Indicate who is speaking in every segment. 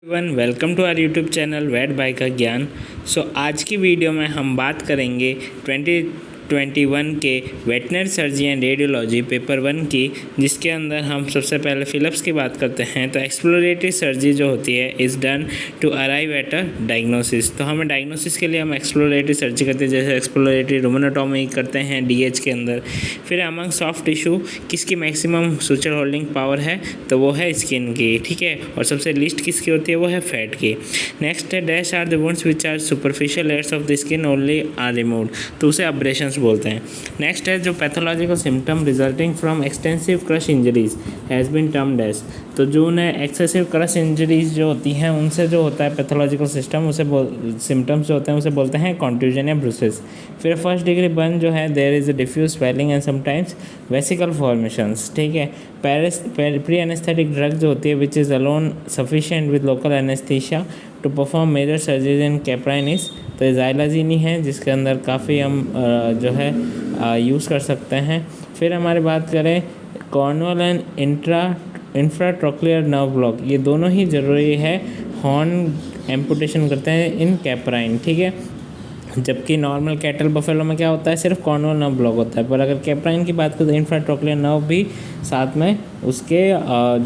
Speaker 1: One welcome to our YouTube channel vet बाय का ज्ञान। आज की वीडियो में हम बात करेंगे 2021 के veterinary surgery and radiology paper 1 की, जिसके अंदर हम सबसे पहले फिलिप्स की बात करते हैं। तो एक्सप्लोरेटरी सर्जरी जो होती है is done to arrive at a diagnosis. तो हमें डायग्नोसिस के लिए हम एक्सप्लोरेटरी सर्जरी करते हैं, जैसे एक्सप्लोरेटरी रूमेनोटॉमी करते हैं डीएच के अंदर। फिर अमंग सॉफ्ट टिश्यू किसकी मैक्सिमम सुचर होल्डिंग पावर है, तो वो है स्किन की, ठीक है। और सबसे लिस्ट किसकी होती है, वो है फैट की। नेक्स्ट है dash are the wounds which are superficial layers of the skin only are removed, तो उसे अब्रेशंस बोलते हैं। नेक्स्ट है जो pathological symptom resulting from extensive crush injuries has been termed as, तो जो उन्हें एक्सेसिव क्रश इंजरीज जो होती हैं उनसे जो होता है पैथोलॉजिकल सिस्टम उसे सिम्टम्स जो होते हैं उसे बोलते हैं कॉन्ट्यूजन या ब्रूसेस। फिर फर्स्ट डिग्री बर्न जो है there is a diffuse swelling and sometimes vesicle formations, ठीक है। प्री एनेस्थेटिक ड्रग जो होती है which is alone sufficient with local anaesthesia to perform major surgeries in caprines, तो ज़ाइलाजीन ही है जिसके अंदर काफ़ी हम जो है यूज़ कर सकते हैं। फिर हमारी बात करें कॉर्नुअल एंड इंफ्राट्रोक्लियर नर्व ब्लॉक, ये दोनों ही ज़रूरी है हॉर्न एम्पुटेशन करते हैं इन कैप्राइन, ठीक है। जबकि नॉर्मल कैटल बफेलो में क्या होता है, सिर्फ कॉर्नुअल नर्व ब्लॉक होता है, पर अगर कैप्राइन की बात करें तो इंफ्राट्रोक्लियर नर्व भी साथ में उसके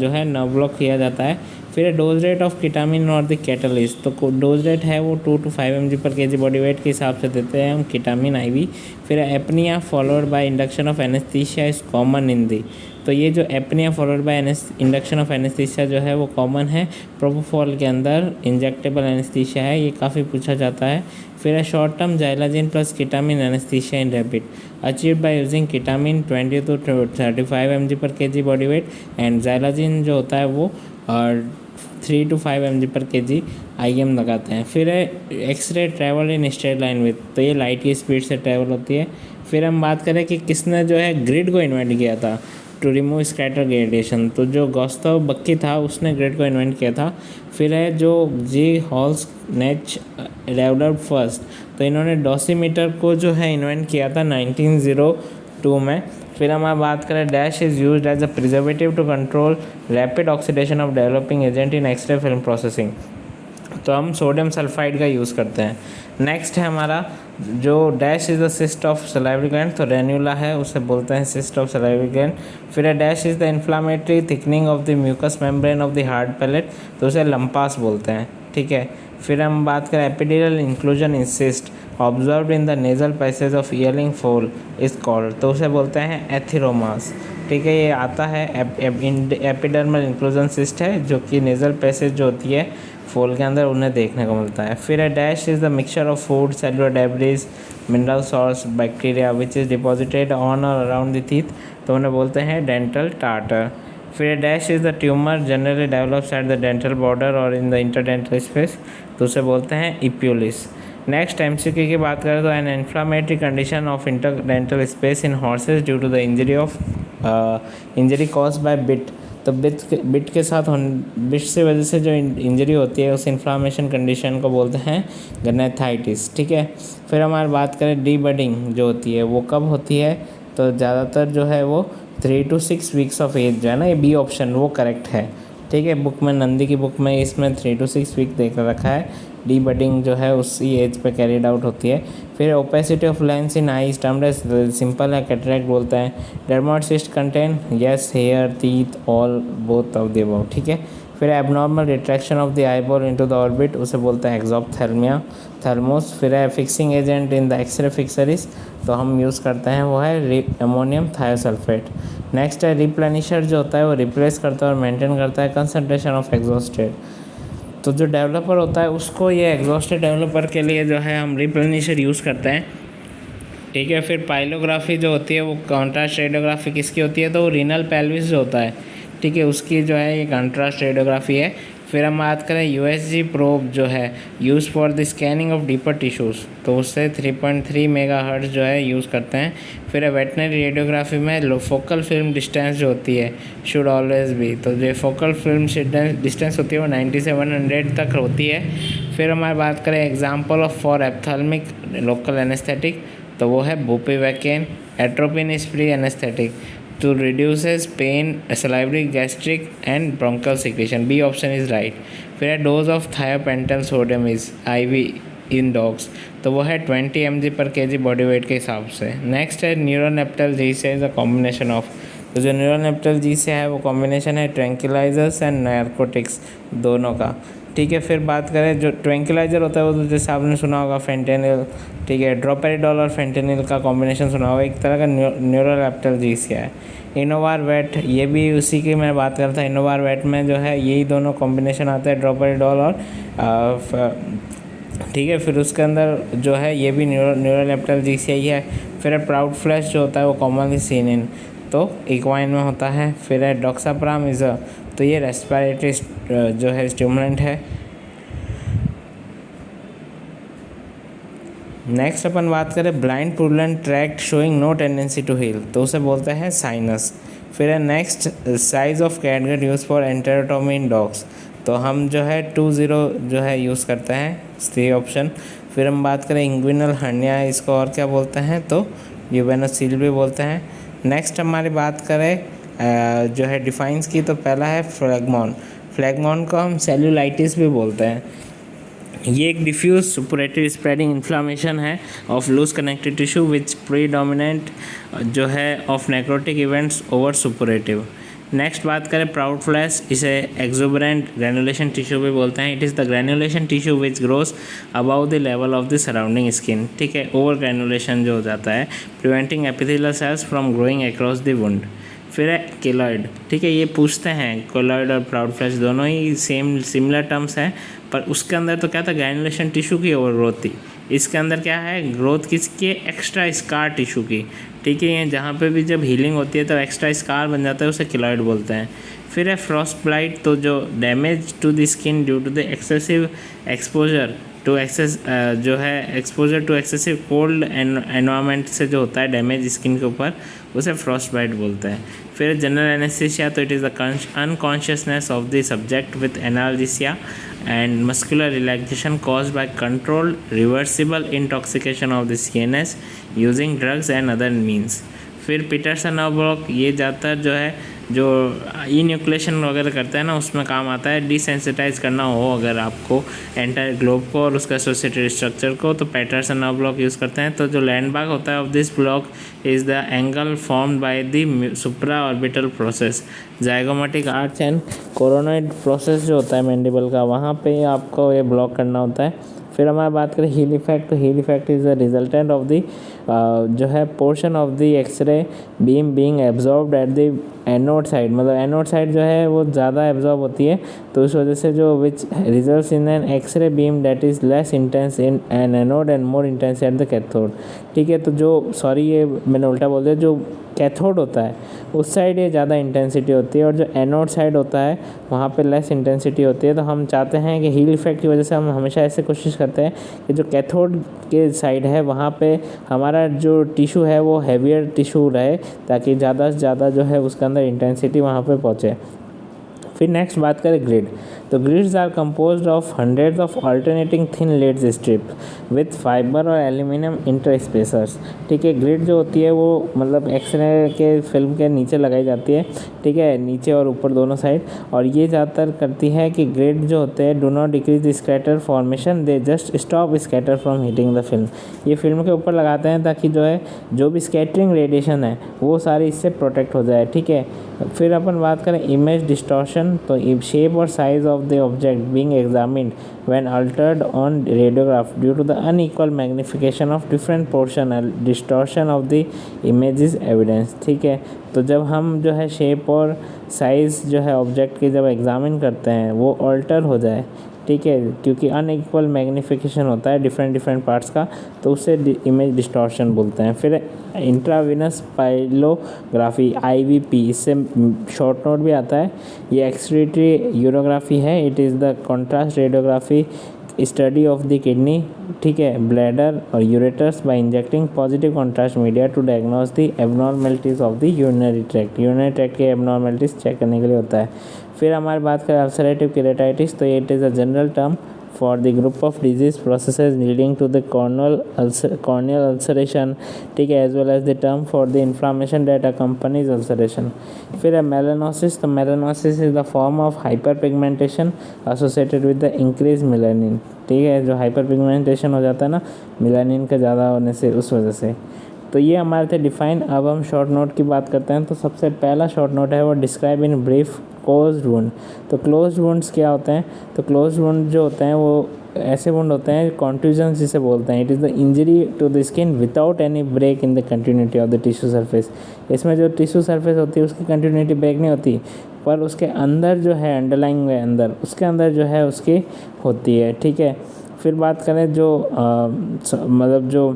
Speaker 1: जो है नर्व ब्लॉक किया जाता है। फिर डोज रेट ऑफ किटामिन और द कैटलिस्ट, तो डोज रेट है वो 2 to 5 mg पर kg बॉडी वेट के हिसाब से देते हैं हम किटामिन IV। फिर apnoea followed by induction of anaesthesia is common in the, तो ये जो apnoea followed by induction of anaesthesia जो है वो कॉमन है। प्रोपोफॉल के अंदर इंजेक्टेबल एनेस्थीसिया है, ये काफ़ी पूछा जाता है। फिर short term xylazine plus ketamine anaesthesia in rabbit achieved by using ketamine 20 to 35 mg पर kg body weight and xylazine जो होता है वो 3 to 5 mg पर kg IM लगाते हैं। फिर है X ray travel in straight line with, तो ये लाइट की स्पीड से ट्रैवल होती है। फिर हम बात करें कि किसने जो है ग्रिड को इन्वेंट किया था टू रिमूव स्कैटर ग्रेडिएशन, तो जो गॉस्ताव बक्की था उसने ग्रिड को इन्वेंट किया था। फिर है जो जी हॉल्स नेच डेवलप्ड फर्स्ट, तो इन्होंने डोसीमीटर को जो है इन्वेंट किया था 1902 में। फिर हम बात करें dash is used as a preservative to control rapid oxidation of developing agent in X ray film processing, तो हम सोडियम सल्फाइड का यूज़ करते हैं। नेक्स्ट है हमारा जो dash is the cyst of salivary gland, तो रेन्यूला है उसे बोलते हैं सिस्ट ऑफ सलाइवरी ग्लैंड। फिर dash is the inflammatory thickening of the mucous membrane of the hard palate, तो उसे लंपास बोलते हैं, ठीक है। फिर हम बात करें epidural inclusion in cyst observed in the nasal passage of yearling foal is called, तो उसे बोलते हैं एथिरोमास, ठीक है। ये आता है एपिडर्मल इंक्लूजन सिस्ट है जो कि नेजल पैसेज जो होती है फोल के अंदर उन्हें देखने को मिलता है। फिर dash is the mixture of food cellular debris mineral salts bacteria which is deposited on और अराउंड द टीथ, तो उन्हें बोलते हैं डेंटल टार्टर। फिर dash is the tumour generally develops at the dental border और इन द इंटरडेंटल स्पेस, तो उसे बोलते हैं इप्यूलिस। नेक्स्ट MCQ की बात करें तो an inflammatory condition of interdental space in horses due to the injury caused by bit, तो बिट के साथ बिट से वजह से जो इंजरी होती है उस इन्फ्लामेशन कंडीशन को बोलते हैं गनेथाइटिस, ठीक है। फिर हमारी बात करें डीबडिंग जो होती है वो कब होती है, तो ज़्यादातर जो है वो 3 to 6 वीक्स ऑफ एज जो है ना, ये बी ऑप्शन वो करेक्ट है, ठीक है। बुक में नंदी की बुक में इसमें 3 to 6 वीक देख रखा है। डी बडिंग जो है उसी एज पे कैरीड आउट होती है। फिर opacity of lens in eyes termed as simple है कैटरेक्ट बोलते हैं। Dermatoid cyst contains hair teeth all both of the above, ठीक है। फिर abnormal retraction of the eyeball into the orbit, उसे बोलते हैं एक्सोप्थेल्मिया थर्मोस। फिर है fixing agent in the X ray fixers, तो हम यूज़ करते हैं वो है अमोनियम थायोसल्फेट। नेक्स्ट है रिप्लेनिशर जो होता है वो रिप्लेस करता है और मेंटेन करता है कंसनट्रेशन ऑफ एग्जॉस्टेड, तो जो डेवलपर होता है उसको ये एग्जॉस्टेड डेवलपर के लिए जो है हम रिप्लेनिशर यूज़ करते हैं, ठीक है। फिर पाइलोग्राफी जो होती है वो कॉन्ट्रास्ट रेडियोग्राफी किसकी होती है, तो वो रीनल पेल्विस जो होता है, ठीक है, उसकी जो है ये कॉन्ट्रास्ट रेडियोग्राफी है। फिर हम बात करें USG प्रोब जो है use for the scanning of deeper tissues, तो उससे 3.3 मेगाहर्ट्ज़ जो है यूज़ करते हैं। फिर वेटनरी रेडियोग्राफी में फोकल फिल्म डिस्टेंस जो होती है शुड ऑलवेज बी, तो जो फोकल फिल्म डिस्टेंस होती है वो 9700 तक होती है। फिर हमारी बात करें example of for ophthalmic local anaesthetic, तो वो है bupivacaine. Atropine is pre anaesthetic to reduces pain, salivary, gastric and bronchial secretion, B option is right। फिर है dose of thiopental sodium is IV in dogs, तो वो है 20 mg/kg body weight के हिसाब से। नेक्स्ट है न्यूरोनेप्टल जी से इज़ अ कॉम्बिनेशन ऑफ, तो जो न्यूरोनेप्टल जी से है वो कॉम्बिनेशन है ट्रैंक्विलाइजर्स एंड नार्कोटिक्स दोनों का, ठीक है। फिर बात करें जो ट्रैंक्विलाइजर होता है वो तो जैसे आपने सुना होगा फेंटेनिल, ठीक है, ड्रोपेरिडोल और फेंटेनिल का कॉम्बिनेशन सुना होगा, एक तरह का न्यूरोलेप्टल जी से है। इनोवार वेट, ये भी उसी की मैं बात कर रहा था। इनोवार वेट में जो है यही दोनों कॉम्बिनेशन आता है, ड्रोपेरिडोल और ठीक है। फिर उसके अंदर जो है ये भी न्यूरोलेप्टल जी से ही है। फिर है प्राउड फ्लैश जो होता है वो कॉमनली सीन इन, तो इक्वाइन में होता है। फिर है डॉक्साप्राम इज़ तो ये रेस्पिरेटरी जो है स्टिमुलेंट है। नेक्स्ट अपन बात करें blind purulent tract showing no tendency to heal, तो उसे बोलते हैं साइनस। फिर है next size of catgut use for enterotomy in dogs, तो हम जो है 20 जो है यूज़ करते हैं, सी ऑप्शन। फिर हम बात करें इंग्विनल हर्निया, इसको और क्या बोलते हैं, तो यूवेनोसील भी बोलते हैं। नेक्स्ट हमारी बात करें जो है डिफाइंस की, तो पहला है फ्लैगमॉन। फ्लैगमॉन को हम सेल्यूलाइटिस भी बोलते हैं। ये एक डिफ्यूज सुपरेटिव स्प्रेडिंग इन्फ्लामेशन है of loose connective tissue which predominant जो है of necrotic events over suppurative. Next बात करें प्राउड फ्लैश, इसे एक्सुबरेंट ग्रैनुलेशन टिश्यू भी बोलते हैं। It is the granulation tissue which grows above the level of the surrounding skin, ठीक है, ओवर ग्रैनुलेशन जो हो जाता है, preventing epithelial cells from growing across the wound. फिर है केलॉइड, ठीक है, ये पूछते हैं केलॉइड और प्राउड फ्लैश दोनों ही सिमिलर टर्म्स हैं, पर उसके अंदर तो क्या था, ग्रैनुलेशन टिश्यू की ओवर ग्रोथ थी। इसके अंदर क्या है, ग्रोथ किसकी, एक्स्ट्रा स्कार टिश्यू की, ठीक है। ये जहाँ पे भी जब हीलिंग होती है तो एक्स्ट्रा स्कार बन जाता है, उसे केलॉइड बोलते हैं। फिर है फ्रॉस्ट ब्लाइट, तो जो damage to the skin due to the excessive exposure to exposure to excessive cold environment से जो होता है डैमेज स्किन के ऊपर, उसे फ्रॉस्ट बाइट बोलते हैं। फिर जनरल एनेस्थीसिया, तो it is the unconsciousness of the subject with analgesia and muscular relaxation caused by controlled reversible intoxication of the CNS using drugs and other means। फिर Peterson nerve block, ये ज़्यादातर जो है जो इन्यूक्लेशन वगैरह करता है ना, उसमें काम आता है। डिसेंसिटाइज करना हो अगर आपको एंटायर ग्लोब को और उसका एसोसिएटेड स्ट्रक्चर को, तो पैटरसन नर्व ब्लॉक यूज़ करते हैं। तो जो लैंडमार्क होता है of this block is the angle formed by the supra orbital process, zygomatic arch and coronoid process जो होता है मैंडिबल का, वहाँ पे आपको ये ब्लॉक करना होता है। फिर हमारी बात करें हील इफेक्ट, तो heel effect is the resultant of the जो है portion of the x ray beam being absorbed at the anode side, मतलब एनोड साइड जो है वो ज़्यादा एब्जॉर्ब होती है, तो उस वजह से जो which results in an x ray beam that is less intense in an anode and more intense at the cathode, ठीक है। तो जो ये मैंने उल्टा बोल दिया, जो कैथोड होता है उस साइड ये ज़्यादा इंटेंसिटी होती है और जो एनोड साइड होता है वहाँ पे लेस इंटेंसिटी होती है। तो हम चाहते हैं कि हील इफेक्ट की वजह से हम हमेशा ऐसे कोशिश करते हैं कि जो कैथोड के साइड है वहाँ पे हमारा जो टिश्यू है वो हैवियर टिश्यू रहे, ताकि ज़्यादा से ज़्यादा जो है उसके अंदर इंटेंसिटी वहाँ पे पहुँचे। फिर नेक्स्ट बात करें ग्रिड, तो grids are composed of hundreds of alternating thin leads strip with fibre और एल्यूमिनियम इंटरस्पेसर्स, ठीक है। ग्रिड जो होती है वो मतलब एक्सरे के फिल्म के नीचे लगाई जाती है, ठीक है, नीचे और ऊपर दोनों साइड, और ये ज़्यादातर करती है कि ग्रिड जो होते हैं do not decrease the scatter formation, they just stop scatter from heating the film. ये फिल्म के ऊपर लगाते हैं ताकि जो है जो भी स्कैटरिंग रेडिएशन है वो सारी इससे प्रोटेक्ट हो जाए, ठीक है। फिर अपन बात करें इमेज डिस्टॉर्शन, तो शेप और size of the object being examined when altered on radiograph due to the unequal magnification of different portion distortion of the image is evidence, ठीक है। तो जब हम जो है शेप और साइज़ जो है ऑब्जेक्ट की जब एग्जामिन करते हैं वो अल्टर हो जाए, ठीक है, क्योंकि अनइक्वल मैग्निफिकेशन होता है डिफरेंट पार्ट्स का, तो उससे इमेज डिस्टॉर्शन बोलते हैं। फिर इंट्रावीनस पाइलोग्राफी IVP, इससे शॉर्ट नोट भी आता है, ये एक्सक्रीटरी यूरोग्राफी है। It is the contrast radiography study of the kidney, ठीक है, ब्लैडर और ureters by injecting positive contrast media to diagnose the abnormalities of the urinary tract के एबनॉर्मेलिटीज़ चेक करने के लिए होता है। फिर हमारी बात करें अल्सरेटिव केराटाइटिस, तो it is a general term for the group of disease processes leading to the corneal ulceration, ठीक है, as well as the term for the inflammation that accompanies ulceration. फिर है melanosis, तो melanosis is the form of hyperpigmentation associated with the increased melanin, ठीक है, जो hyperpigmentation हो जाता है ना मेलानिन का ज़्यादा होने से, उस वजह से। तो ये हमारे थे डिफाइन। अब हम शॉर्ट नोट की बात करते हैं। तो सबसे पहला शॉर्ट नोट है वो describe in brief closed wound. तो क्लोज्ड वुंड्स क्या होते हैं? तो क्लोज्ड वुंड जो होते हैं वो ऐसे वुंड होते हैं कॉन्ट्यूजन जिसे बोलते हैं। It is the injury to the skin without any break in the continuity of the tissue surface. इसमें जो टिश्यू सरफेस होती है उसकी कंटिन्यूटी ब्रेक नहीं होती, पर उसके अंदर जो है अंडरलाइंग है अंदर, उसके अंदर जो है उसकी होती है, ठीक है। फिर बात करें जो मतलब जो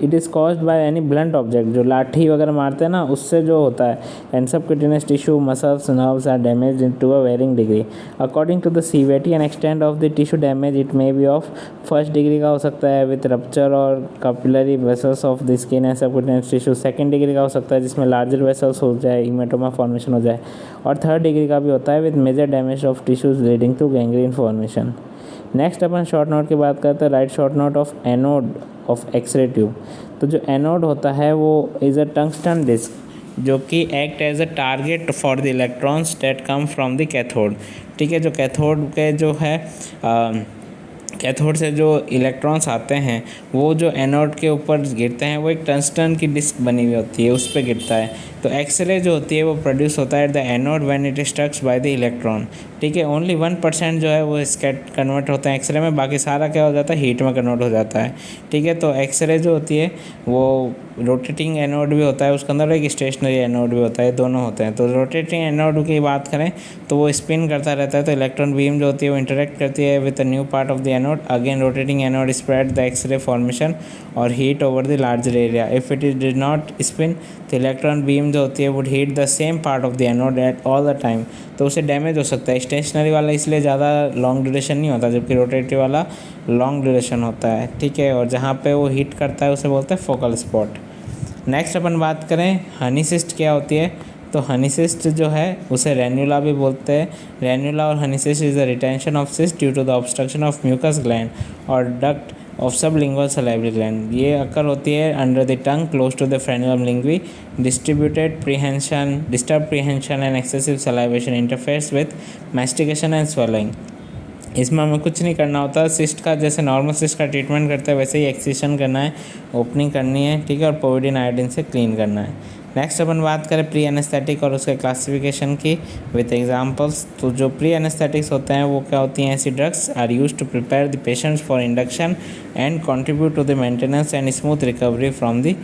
Speaker 1: it is caused by any blunt object, जो लाठी वगैरह मारते हैं ना उससे जो होता है। And subcutaneous tissue muscles nerves are damage in to a varying degree according to the severity and extent of the tissue damage. It may be of first degree का हो सकता है विथ रप्चर और capillary vessels of the skin and subcutaneous tissue. Second degree का हो सकता है जिसमें लार्जर वेसल्स हो जाए, हीमेटोमा फॉर्मेशन हो जाए। और थर्ड डिग्री का भी होता है with major damage of tissues leading to gangrene formation. Next अपन शॉर्ट नोट की बात करते हैं। Right short note of anode of x ray tube. तो जो एनोड होता है वो इज़ अ टंगस्टन डिस्क जो कि act as a target for the electrons that come from the cathode, ठीक है। जो कैथोड के जो है कैथोड से जो इलेक्ट्रॉन्स आते हैं वो जो एनोड के ऊपर गिरते हैं वो एक टंगस्टन की डिस्क बनी हुई होती है, उस पर गिरता है। तो एक्सरे जो होती है वो प्रोड्यूस होता है at the anode when it strucks by the electron, ठीक है। ओनली 1% जो है वो इसका कन्वर्ट होता है एक्सरे में, बाकी सारा क्या हो जाता है हीट में कन्वर्ट हो जाता है, ठीक है। तो एक्सरे जो होती है वो रोटेटिंग एनोड भी होता है, उसके अंदर एक स्टेशनरी एनोड भी होता है, दोनों होते हैं। तो रोटेटिंग एनोड की बात करें तो वो स्पिन करता रहता है, तो इलेक्ट्रॉन बीम जो होती है वो इंटरेक्ट करती है with a new part of the anode. Again rotating anode spread the X ray formation और heat over the larger area. If it did not spin तो इलेक्ट्रॉन बीम जो होती है would heat the same part of the anode at all the time, तो उसे damage हो सकता है। स्टेशनरी वाला इसलिए ज़्यादा लॉन्ग ड्यूरेशन नहीं होता, जबकि रोटेटिव वाला लॉन्ग ड्यूरेशन होता है, ठीक है। और जहाँ पे वो हीट करता है उसे बोलते हैं फोकल स्पॉट। नेक्स्ट अपन बात करें हनी सिस्ट क्या होती है। तो हनी सिस्ट जो है उसे रेन्यूला भी बोलते हैं। रेन्यूला और honey cyst is the retention of cyst due to the obstruction of mucus gland और duct of sublingual salivary gland. ये अकर होती है under the tongue close to the frenulum linguae. Disturb prehension and excessive salivation interferes with mastication and swelling. इसमें हमें कुछ नहीं करना होता, सिस्ट का जैसे नॉर्मल सिस्ट का ट्रीटमेंट करते हैं वैसे ही एक्सिशन करना है, ओपनिंग करनी है, ठीक है, और पोविडीन आयोडीन से क्लीन करना है। नेक्स्ट अपन बात करें प्री एनेस्थेटिक और उसके क्लासिफिकेशन की विथ एग्जांपल्स। तो जो प्री एनेस्थेटिक्स होते हैं वो क्या होती हैं? ऐसी drugs are used to prepare the patients for induction and contribute to the maintenance and smooth recovery from the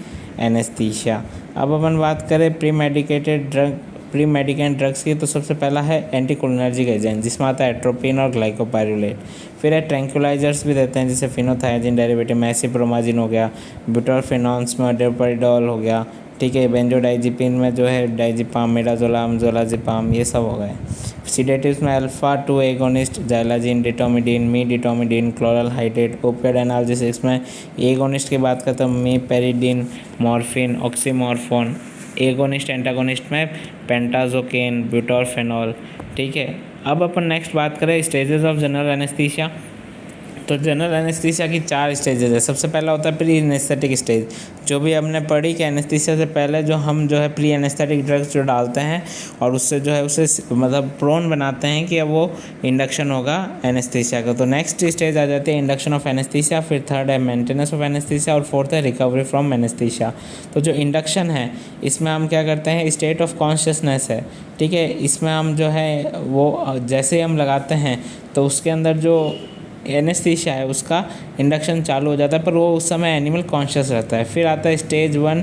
Speaker 1: anaesthesia. अब अपन बात करें प्री मेडिकेंट ड्रग्स की, तो सबसे पहला है एंटीकोलिनर्जिक एजेंट जिसमें आता है एट्रोपिन और ग्लाइकोपाइरुलेट। फिर है ट्रैंक्विलाइजर्स भी देते हैं जैसे फिनोथायाजिन डेरिवेटिव में एसिप्रोमाजिन हो गया, ब्यूटारफिनॉन्स में डेपोरिडोल हो गया, ठीक है। बेंजोडाइजिपिन में जो है डाइजिपाम, मिडाजोलाम, जोलाजिपाम, ये सब हो गए। सीडेटिव्स में alpha 2 agonist xylazine, detomidine, medetomidine, chloral hydrate. Opioid analgesics में एगोनिस्ट की बात करते हैं meperidine, morphine, oxymorphone. Agonist antagonist में पेंटाजोकेन, ब्यूटारफेनॉल, ठीक है। अब अपन नेक्स्ट बात करें स्टेजेस ऑफ जनरल एनेस्थीसिया। तो जनरल एनेस्थीसिया की 4 स्टेजेस है। सबसे पहला होता है प्री एनेस्थेटिक स्टेज, जो भी हमने पढ़ी कि एनेस्थीसिया से पहले जो हम जो है प्री एनेस्थेटिक ड्रग्स जो डालते हैं और उससे जो है उसे मतलब प्रोन बनाते हैं कि अब वो इंडक्शन होगा एनेस्थीसिया का। तो नेक्स्ट स्टेज आ जाती है इंडक्शन ऑफ एनेस्थीसिया, फिर थर्ड है मेंटेनेंस ऑफ एनेस्थीसिया और फोर्थ है रिकवरी फ्रॉम एनेस्थीसिया। तो जो इंडक्शन है इसमें हम क्या करते हैं, स्टेट ऑफ कॉन्शियसनेस है, ठीक है। इसमें हम जो है वो जैसे ही हम लगाते हैं तो उसके अंदर जो एनेस्थीसिया है उसका इंडक्शन चालू हो जाता है, पर वो उस समय एनिमल कॉन्शियस रहता है। फिर आता है stage 1,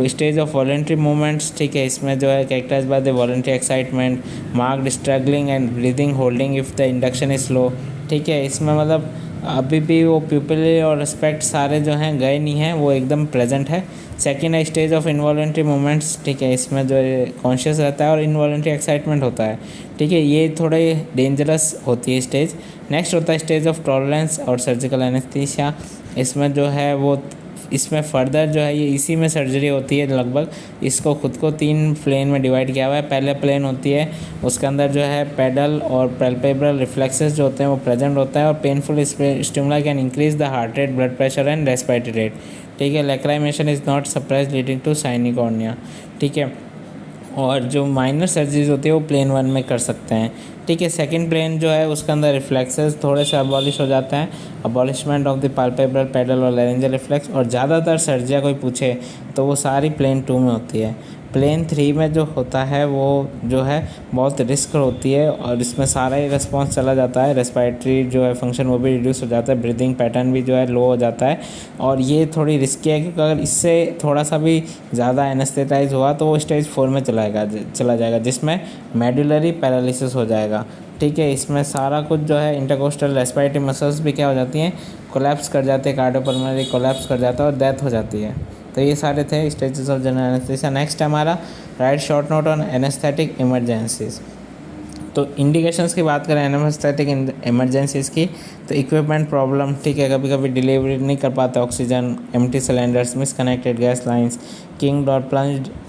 Speaker 1: stage of voluntary movements, ठीक है। इसमें जो है characterise by the voluntary excitement, marked struggling and breathing holding if the induction is slow, ठीक है। इसमें मतलब अभी भी वो प्यूपिल और रिस्पेक्ट सारे जो हैं गए नहीं हैं, वो एकदम प्रेजेंट है। सेकेंड है स्टेज ऑफ इनवॉलंटरी मूवमेंट्स, ठीक है। इसमें जो है कॉन्शियस रहता है और इनवॉलंटरी एक्साइटमेंट होता है, ठीक है। ये थोड़े डेंजरस होती है स्टेज। नेक्स्ट होता है स्टेज ऑफ टॉलरेंस और सर्जिकल एनेस्थीसिया। इसमें जो है वो इसमें फर्दर जो है ये इसी में सर्जरी होती है लगभग। इसको खुद को 3 प्लेन में डिवाइड किया हुआ है। पहले प्लेन होती है, उसके अंदर जो है पेडल और पैल्पेब्रल रिफ्लेक्सेस जो होते हैं वो प्रेजेंट होता है, और painful stimuli can increase the heart rate, blood pressure and respiratory rate. ठीक है, lacrimation is not suppressed leading to shiny cornea. ठीक है, और जो माइनर सर्जरीज होती है वो प्लेन 1 में कर सकते हैं। ठीक है, सेकंड प्लेन जो है उसके अंदर रिफ्लेक्सेस थोड़े से अबॉलिश हो जाते हैं, abolishment of the palpebral, pedal और लैरिंजियल रिफ्लेक्स। और ज़्यादातर सर्जरी कोई पूछे तो वो सारी प्लेन 2 में होती है। प्लेन 3 में जो होता है वो जो है बहुत रिस्क होती है, और इसमें सारा ही रिस्पॉन्स चला जाता है, रेस्पिरेटरी जो है फंक्शन वो भी रिड्यूस हो जाता है, ब्रीदिंग पैटर्न भी जो है लो हो जाता है। और ये थोड़ी रिस्की है, क्योंकि अगर इससे थोड़ा सा भी ज़्यादा एनेस्थेटाइज हुआ तो वो स्टेज 4 में चला जाएगा, जिसमें मेडुलरी पैरालिसिस हो जाएगा। ठीक है, इसमें सारा कुछ जो है इंटरकोस्टल रेस्पिरेटरी मसल्स भी क्या हो जाती हैं, कोलैप्स कर जाते हैं, कार्डियोपल्मोनरी कोलैप्स कर जाता है और डेथ हो जाती है। तो ये सारे थे stages of general anaesthesia. Next हमारा write short note on anaesthetic emergencies. तो इंडिकेशंस की बात करें एनेस्थेटिक इमरजेंसीज की, तो इक्विपमेंट प्रॉब्लम। ठीक है, कभी कभी डिलीवरी नहीं कर पाते oxygen, empty cylinders, misconnected gas lines, kinked और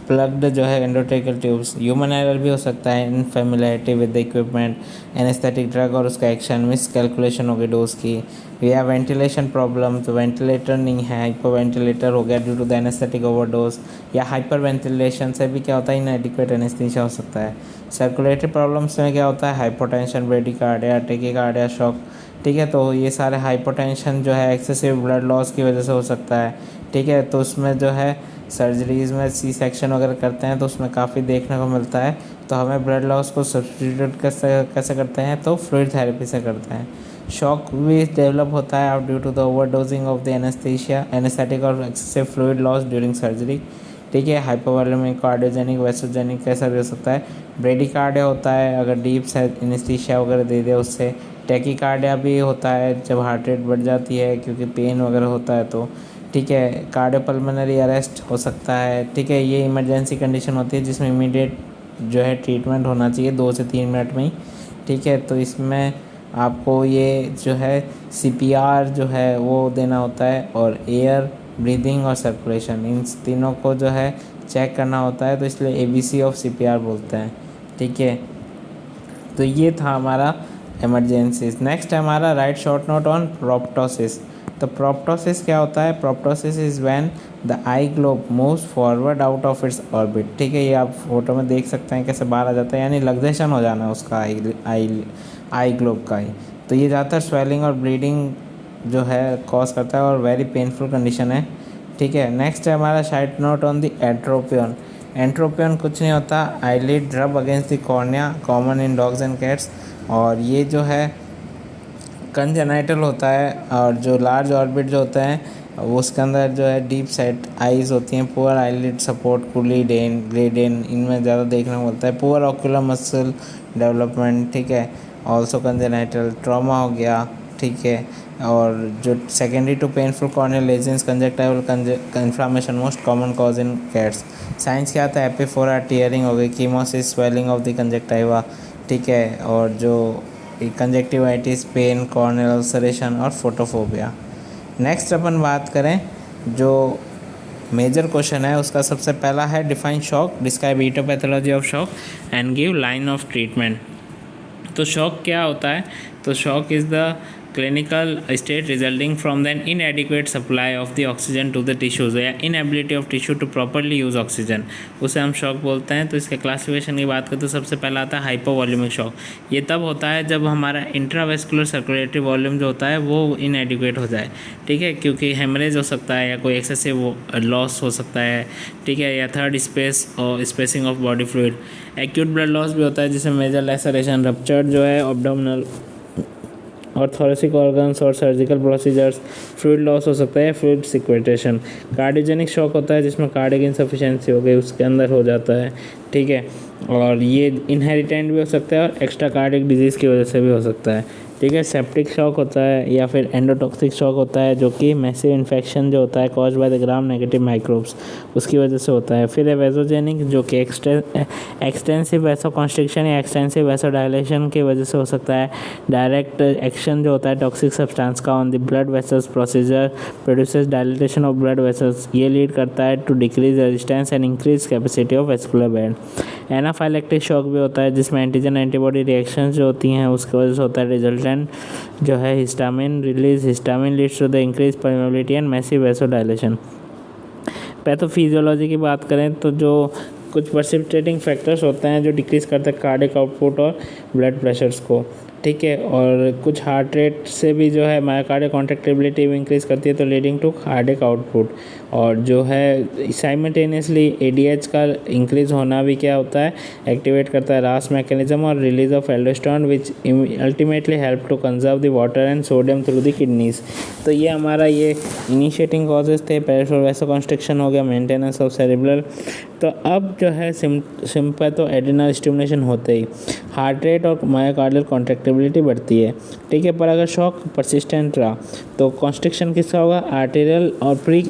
Speaker 1: प्लग्ड जो है एंडोट्रेकियल ट्यूब्स। ह्यूमन एरर भी हो सकता है, unfamiliarity with the equipment, anaesthetic drug और उसका एक्शन, मिस कैलकुलेशन हो गई डोज की, या वेंटिलेशन प्रॉब्लम, तो वेंटिलेटर नहीं है, हाइपर वेंटिलेटर हो गया due to the anaesthetic overdose, या हाइपर वेंटिलेशन से भी क्या होता है, इनएडिक्वेट एनेस्थीसिया हो सकता है। सर्कुलेटरी प्रॉब्लम्स में क्या होता है, हाइपोटेंशन, ब्रेडिकार्डिया, टेकिकार्डिया, शॉक। ठीक है, तो ये सारे हाइपोटेंशन जो है एक्सेसिव ब्लड लॉस की वजह से हो सकता है। ठीक है, तो उसमें जो है सर्जरीज़ में सी सेक्शन वगैरह करते हैं तो उसमें काफ़ी देखने को मिलता है। तो हमें ब्लड लॉस को सब्स्टिट्यूट कैसे करते हैं, तो फ्लूइड थेरेपी से करते हैं। शॉक भी डेवलप होता है due to the overdosing of the anaesthetic और excessive fluid loss during surgery. ठीक है, हाइपोवॉल्यूमिक, कार्डियोजेनिक, वेसोजेनिक कैसा भी हो सकता है। ब्रेडिकार्डिया होता है अगर डीप एनेस्थीसिया वगैरह दे दे उससे। टेकिकार्डिया भी होता है जब हार्ट रेट बढ़ जाती है क्योंकि पेन वगैरह होता है तो। ठीक है, कार्डियोपल्मोनरी अरेस्ट हो सकता है। ठीक है, ये इमरजेंसी कंडीशन होती है जिसमें इमीडिएट जो है ट्रीटमेंट होना चाहिए 2 से 3 मिनट में ही। ठीक है, तो इसमें आपको ये जो है CPR जो है वो देना होता है, और एयर, ब्रीदिंग और सर्कुलेशन, इन तीनों को जो है चेक करना होता है, तो इसलिए ABC ऑफ CPR बोलते हैं। ठीक है, तो ये था हमारा इमरजेंसीज। नेक्स्ट है हमारा write short note on proptosis. तो प्रोप्टोसिस क्या होता है, proptosis is when the I globe moves forward out of its orbit. ठीक है, ये आप फोटो में देख सकते हैं कैसे बाहर आ जाता है, यानी लग्जेशन हो जाना उसका आई ग्लोब का ही। तो ये ज़्यादातर स्वेलिंग और ब्लीडिंग जो है कॉज करता है और वेरी पेनफुल कंडीशन है। ठीक है, नेक्स्ट है हमारा side note on the एट्रोपियन। Entropion कुछ नहीं होता, आईलिड रब against the cornea, common in dogs and cats. और ये जो है कंजेनाइटल होता है, और जो लार्ज ऑर्बिट जो होता है वो उसके अंदर जो है डीप सेट आइज़ होती हैं, पुअर आईलिड सपोर्ट, कुलीडेन, ग्रेडेन, इनमें ज़्यादा देखने को मिलता है। Poor ocular muscle development. ठीक है, ऑल्सो कंजेनाइटल ट्रॉमा हो गया। ठीक है, और जो secondary to painful corneal lesions, conjunctival inflammation, most common cause in cats. Signs क्या आता है, एपिफोरा टीयरिंग हो गई, chemosis, swelling of the conjunctiva. ठीक है, और जो कंजक्टिवाइटिस, पेन, कॉर्नियल अल्सरेशन और फोटोफोबिया। नेक्स्ट अपन बात करें जो मेजर क्वेश्चन है उसका, सबसे पहला है define shock, describe aetiopathology of shock and give line of treatment. तो शॉक क्या होता है, तो shock is the clinical state resulting from the inadequate supply of the oxygen to the tissues या inability of tissue to properly use oxygen, उसे हम shock बोलते हैं। तो इसके क्लासिफिकेशन की बात करें तो सबसे पहला आता है हाइपोवॉल्यूमिक शॉक। ये तब होता है जब हमारा इंट्रावेस्कुलर सर्कुलेटरी वॉल्यूम जो होता है वो इनएडिक्वेट हो जाए। ठीक है, क्योंकि हेमरेज हो सकता है या कोई एक्सेसिव लॉस हो सकता है। ठीक है, या थर्ड स्पेस और spacing of body fluid. Acute blood loss भी होता है जिसमें मेजर लैसरेशन, रप्चर जो है एब्डोमिनल और थोरेसिक ऑर्गन्स और सर्जिकल प्रोसीजर्स, फ्लूइड लॉस हो सकता है, फ्लूइड सिक्वेटेशन। कार्डियोजेनिक शॉक होता है जिसमें कार्डियक इनसफिशिएंसी हो गई उसके अंदर हो जाता है। ठीक है, और ये इनहेरिटेंट भी हो सकता है और एक्स्ट्रा कार्डियक डिजीज़ की वजह से भी हो सकता है। ठीक है, सेप्टिक शॉक होता है या फिर एंडोटॉक्सिक शॉक होता है, जो कि मैसिव इन्फेक्शन जो होता है cause by the gram negative microbes, उसकी वजह से होता है। फिर है वेजोजेनिक, जो कि एक्सटेंसिव वैसो कॉन्स्ट्रिक्शन या एक्सटेंसिव वैसो डायलेशन की वजह से हो सकता है। डायरेक्ट एक्शन जो होता है टॉक्सिक सब्सटेंस का on the blood vessels procedure produces dilatation of blood vessels, ये लीड करता है to decrease resistance and increase capacity of vascular bed. Anaphylactic shock भी होता है, जिसमें एंटीजन एंटीबॉडी रिएक्शंस जो होती हैं उसकी वजह से होता है। रिजल्टेंट जो है histamine release, histamine leads to the increase permeability and massive vasodilation. Pathophysiology की बात करें तो जो कुछ प्रेसिपिटेटिंग फैक्टर्स होते हैं जो डिक्रीज करते हैं कार्डियक आउटपुट और ब्लड प्रेशर्स को। ठीक है, और कुछ हार्ट रेट से भी जो है मायोकार्डियल कॉन्ट्रैक्टिबिलिटी भी इंक्रीज करती है, तो लीडिंग टू कार्डियक आउटपुट। और जो है साइमल्टेनियसली एडीएच का इंक्रीज होना भी क्या होता है, एक्टिवेट करता है रास मैकेनिज्म और release of aldosterone which ultimately help to conserve the water and sodium through the kidneys. तो ये हमारा ये इनिशिएटिंग कॉजेज थे। पेरिफेरल वैसोकंस्ट्रिक्शन हो गया, मेंटेनेंस ऑफ सेरेब्रल। तो अब जो है सिम्पैथो एड्रेनल स्टिमुलेशन होते ही हार्ट रेट और मायोकार्डियल कॉन्ट्रैक्टिबिलिटी बढ़ती है। ठीक है, पर अगर शॉक परसिस्टेंट रहा तो कॉन्स्ट्रिक्शन किसका होगा, आर्टेरियल और प्री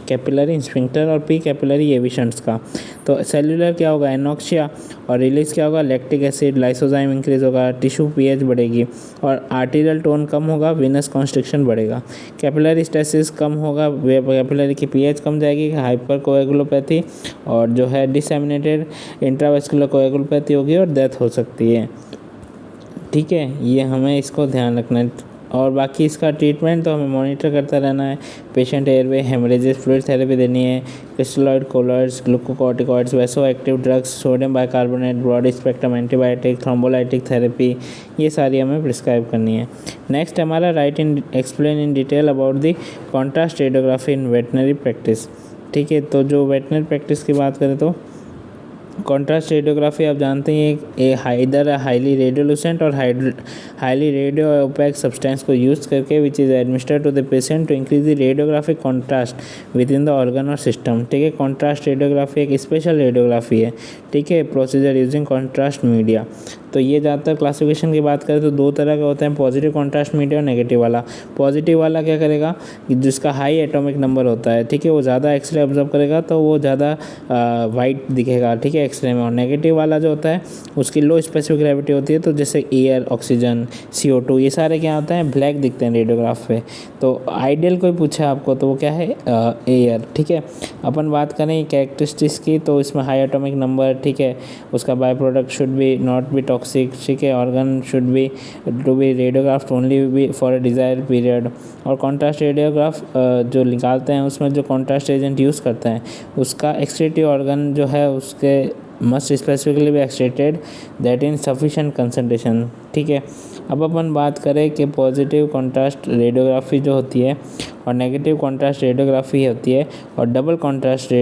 Speaker 1: कैपिलरी स्फिंक्टर और प्री कैपिलरी एविशंट्स का। तो सेलुलर क्या होगा, एनॉक्सिया, और रिलीज क्या होगा, लैक्टिक एसिड, लाइसोजाइम इंक्रीज होगा, टिश्यू पीएच बढ़ेगी और आर्टेरियल टोन कम होगा, वेनस कॉन्स्ट्रिक्शन बढ़ेगा। कैपिलरी स्टेसिस कम होगा, कैपिलरी की पीएच कम जाएगी, हाइपर कोएगुलोपैथी और जो है डिसएमिनेटेड इंट्रावेस्कुलर कोएगुलोपैथी होगी और डेथ हो सकती है। ठीक है, ये हमें इसको ध्यान रखना है। और बाकी इसका ट्रीटमेंट तो हमें मॉनिटर करता रहना है। Patient airway haemorrhages fluid therapy देनी है, crystalloid colloids, glucocorticoids, vaso active drugs, sodium bicarbonate, broad spectrum antibiotic, thrombolytic therapy, ये सारी हमें प्रिस्क्राइब करनी है। नेक्स्ट हमारा write in explain in detail about the contrast radiography in veterinary practice. ठीक है, तो जो वेटनरी प्रैक्टिस की बात करें तो कॉन्ट्रास्ट रेडियोग्राफी आप जानते हैं इधर हाईली रेडियोलुसेंट और हाईली रेडियो ओपैक सब्सटेंस को यूज़ करके which is administered to the patient to increase the radiographic contrast within the organ और सिस्टम। ठीक है, कॉन्ट्रास्ट रेडियोग्राफी एक स्पेशल रेडियोग्राफी है। ठीक है, प्रोसीजर यूजिंग कॉन्ट्रास्ट मीडिया। तो ये ज़्यादातर क्लासिफिकेशन की बात करें तो दो तरह के होते हैं, पॉजिटिव कॉन्ट्रास्ट मीडिया और नेगेटिव वाला। पॉजिटिव वाला क्या करेगा, जिसका हाई एटॉमिक नंबर होता है, ठीक है, वो ज़्यादा एक्सरे ऑब्जर्व करेगा तो वो ज़्यादा वाइट दिखेगा, ठीक है, एक्सरे में। और नेगेटिव वाला जो होता है उसकी लो स्पेसिफिक ग्रेविटी होती है, तो जैसे एयर, ऑक्सीजन, CO2 ये सारे क्या होते हैं, ब्लैक दिखते हैं रेडियोग्राफ पे। तो आइडियल कोई पूछा आपको तो वो क्या है, एयर। ठीक है, अपन बात करें कैरेक्टरिस्टिक्स की तो इसमें हाई एटॉमिक नंबर, ठीक है, उसका by product should be not be toxic, ठीक है, organ should be to be radiograph only be for a desired period. और कॉन्ट्रास्ट रेडियोग्राफ जो निकालते हैं उसमें जो कॉन्ट्रास्ट एजेंट यूज़ करते हैं उसका एक्सक्रीटिव ऑर्गन जो है उसके must specifically be extracted that in sufficient concentration. ठीक है, अब अपन बात करें कि पॉजिटिव कॉन्ट्रास्ट रेडियोग्राफी जो होती है और नेगेटिव कॉन्ट्रास्ट रेडियोग्राफी होती है और डबल कॉन्ट्रास्ट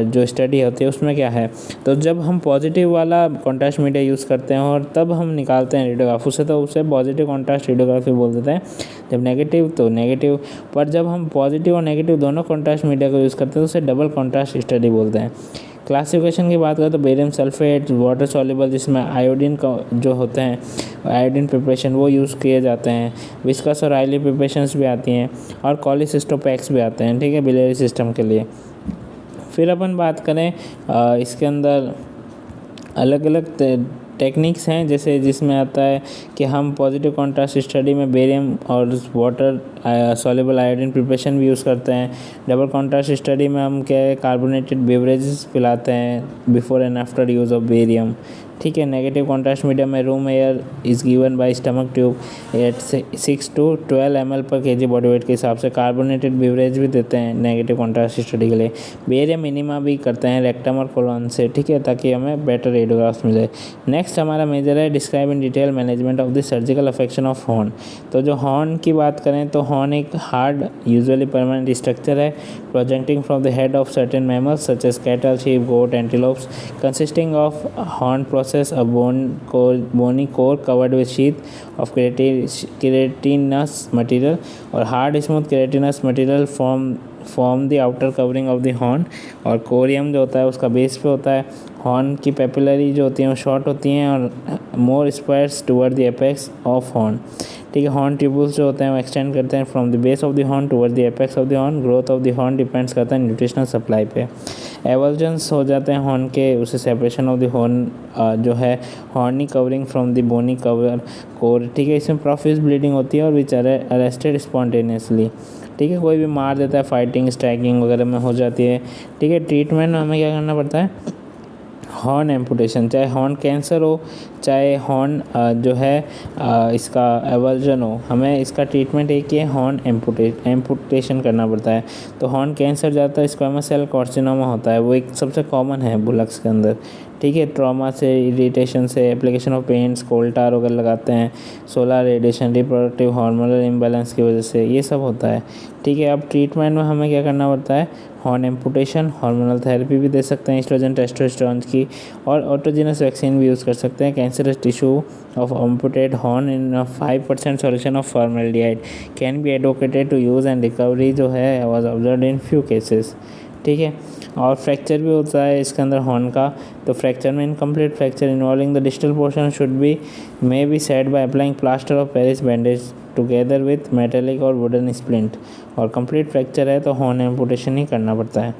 Speaker 1: जो स्टडी होती है उसमें क्या है। तो जब हम पॉजिटिव वाला कॉन्ट्रास्ट मीडिया यूज़ करते हैं और तब हम निकालते हैं रेडियोग्राफ उसे, तो उसे पॉजिटिव कॉन्ट्रास्ट रेडियोग्राफी बोल देते हैं। जब नेगेटिव तो नेगेटिव, पर जब हम पॉजिटिव और नेगेटिव दोनों कॉन्ट्रास्ट मीडिया को यूज़ करते हैं तो उसे डबल कॉन्ट्रास्ट स्टडी बोलते हैं। क्लासिफिकेशन की बात करें तो बेरियम सल्फेट, वाटर सॉल्युबल जिसमें आयोडीन का जो होते हैं आयोडीन प्रिपरेशन वो यूज़ किए जाते हैं, विस्कस और आयली प्रिपरेशंस भी आती हैं और कॉलीसिस्टोपैक्स भी आते हैं। ठीक है, बिलियरी सिस्टम के लिए। फिर अपन बात करें इसके अंदर अलग अलग टेक्निक्स हैं, जैसे जिसमें आता है कि हम पॉजिटिव कॉन्ट्रास्ट स्टडी में बेरियम और वाटर सॉल्युबल आयोडीन प्रिपरेशन भी यूज़ करते हैं। डबल कॉन्ट्रास्ट स्टडी में हम क्या है कार्बोनेटेड बेवरेजेस पिलाते हैं before and after use of barium. ठीक है, नेगेटिव कॉन्ट्रास्ट मीडियम में room air is given by stomach tube at 6 to 12 ml पर kg बॉडी वेट के हिसाब से। कार्बोनेटेड बेवरेज भी देते हैं नेगेटिव कॉन्ट्रास्ट स्टडी के लिए। बेरियम मिनिमा भी करते हैं रेक्टम और कोलन से, ठीक है, ताकि हमें बेटर रेडियोग्राफ्स मिले। नेक्स्ट हमारा मेजर है describe in detail management of the surgical affection of horn. तो जो हॉर्न की बात करें तो हॉर्न एक हार्ड यूजुअली परमानेंट स्ट्रक्चर है projecting from the head of certain mammals such as cattle, sheep, goat, antelopes, consisting of horn process a bony core covered with sheath of keratinous material or hard smooth keratinous material form the outer covering of the horn। और कोरियम जो होता है उसका base पे होता है। Horn की papillary जो होती हैं वो शॉर्ट होती हैं और more squares toward the apex of horn. ठीक है, हॉर्न ट्यूब्यूल्स जो होते हैं वो एक्सटेंड करते हैं from the base of the horn toward the apex of the horn. Growth of the horn depends करता है न्यूट्रिशनल सप्लाई पे। एवल्जन्स हो जाते हैं हॉर्न के, उसे सेपरेशन ऑफ द हॉर्न जो है horny covering from the bony cover core. ठीक है, इसमें प्रोफिस ब्लीडिंग होती है और विच आर अरेस्टेड स्पॉन्टेनियसली। ठीक है, कोई भी मार देता है, फाइटिंग स्ट्राइकिंग वगैरह में हो जाती है। ठीक है, ट्रीटमेंट में हमें क्या करना पड़ता है, हॉर्न एम्पुटेशन, चाहे हॉर्न कैंसर हो चाहे हॉर्न जो है इसका एवल्जन हो, हमें इसका ट्रीटमेंट एक ही है, हॉर्न एम्पुटेशन करना पड़ता है। तो हॉर्न कैंसर ज़्यादातर स्क्वामस सेल कार्सिनोमा होता है, वो एक सबसे कॉमन है बुलक्स के अंदर। ठीक है, ट्रॉमा से, इरिटेशन से, एप्लीकेशन ऑफ पेंट्स, कोल टार वगैरह लगाते हैं, solar radiation, reproductive hormonal imbalance की वजह से ये सब होता है। ठीक है, अब ट्रीटमेंट में हमें क्या करना पड़ता है, हॉर्न एम्पुटेशन, हार्मोनल थेरेपी भी दे सकते हैं एस्ट्रोजन टेस्टोस्टेरोन की, और ऑटोजेनस वैक्सीन भी यूज़ कर सकते हैं। Cancerous tissue of amputated horn in a 5% solution of formaldehyde can be advocated to use and recovery जो है was observed in few cases। ठीक है, और फ्रैक्चर भी होता है इसके अंदर हॉर्न का। तो फ्रैक्चर में incomplete fracture involving the distal portion should be may be set by applying plaster of Paris bandage together with metallic और वुडन स्प्लिंट। और कंप्लीट फ्रैक्चर है तो हॉर्न एम्पुटेशन ही करना पड़ता है।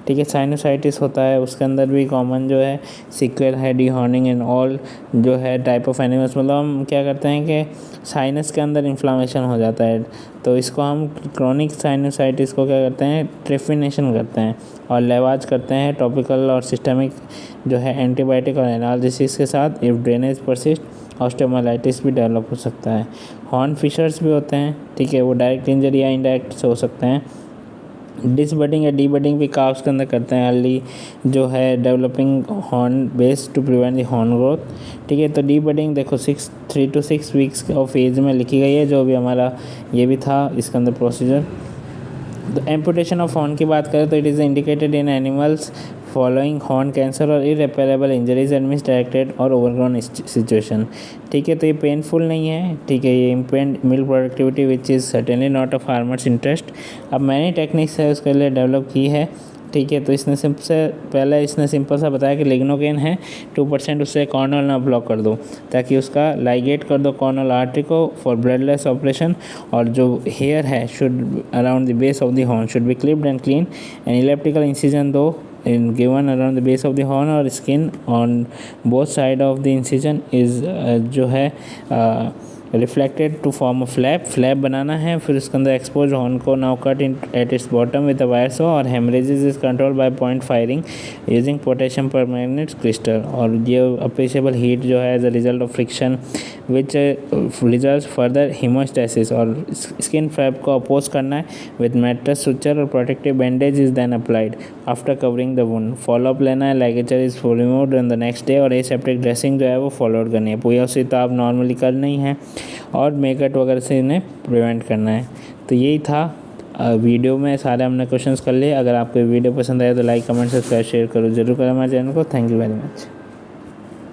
Speaker 1: ठीक है, साइनोसाइटिस होता है, उसके अंदर भी कॉमन जो है सिक्वेल है डीहॉर्निंग इन ऑल जो है टाइप ऑफ एनिमल्स। मतलब हम क्या करते हैं कि साइनस के अंदर इन्फ्लामेशन हो जाता है, तो इसको हम क्रोनिक साइनोसाइटिस को क्या करते हैं, ट्रेफिनेशन करते हैं और लेवाज करते हैं टॉपिकल और सिस्टमिक जो है एंटीबायोटिक और एनाल्जेसिस के साथ। इफ ड्रेनेज परसिस्ट ऑस्टियोमाइलाइटिस भी डेवलप हो सकता है। हॉर्न फिशर्स भी होते हैं। ठीक है, वो डायरेक्ट इंजरी या इनडायरेक्ट से हो सकते हैं। डिसबडिंग या डीबडिंग भी काव्स के अंदर करते हैं अर्ली जो है developing horn base to prevent the horn growth. ठीक है, तो डीबडिंग देखो 3 to 6 वीक्स ऑफ एज में लिखी गई है, जो भी हमारा ये भी था इसके अंदर प्रोसीजर। तो एम्पुटेशन ऑफ हॉर्न की बात करें तो it is indicated in animals following horn cancer और इरेपेरेबल इंजरीज एंड मिसडायरेक्टेड और ओवरग्रोन सिचुएशन। ठीक है, तो ये पेनफुल नहीं है। ठीक है, ये impend milk productivity which is certainly not a farmer's interest. अब मैंने टेक्निक्स है उसके लिए डेवलप की है। ठीक है, तो इसने सबसे पहले इसने सिंपल सा बताया कि लिग्नोकेन है 2%, उससे कॉर्नल ना ब्लॉक कर दो ताकि उसका लाइगेट कर दो कॉर्नल आर्टरी को फॉर ब्लडलेस ऑपरेशन। और जो हेयर है should around the base of the horn should be clipped and clean and elliptical incision दो in given around the base of the horn or skin on both side of the incision is जो है reflected to form a flap बनाना है। फिर उसके अंदर expose horn को now cut in at its bottom with a wire saw और haemorrhages is control by point firing using potassium permanganate crystal. और ये अप्रिशिएबल हीट जो है as a result of friction which result further haemostasis. और skin flap को appose करना है with mattress suture और protective bandage is then applied after covering the wound. Follow up लेना है, ligature is removed on the next day और aseptic dressing जो है वो फॉलोड करनी है। पुया से तो आप नॉर्मली कर नहीं है और मेकअप वगैरह से इन्हें प्रिवेंट करना है। तो यही था वीडियो में सारे हमने क्वेश्चंस कर लिए। अगर आपको वीडियो पसंद आया तो लाइक कमेंट सब्सक्राइब शेयर करो जरूर करें हमारे चैनल को। Thank you very much.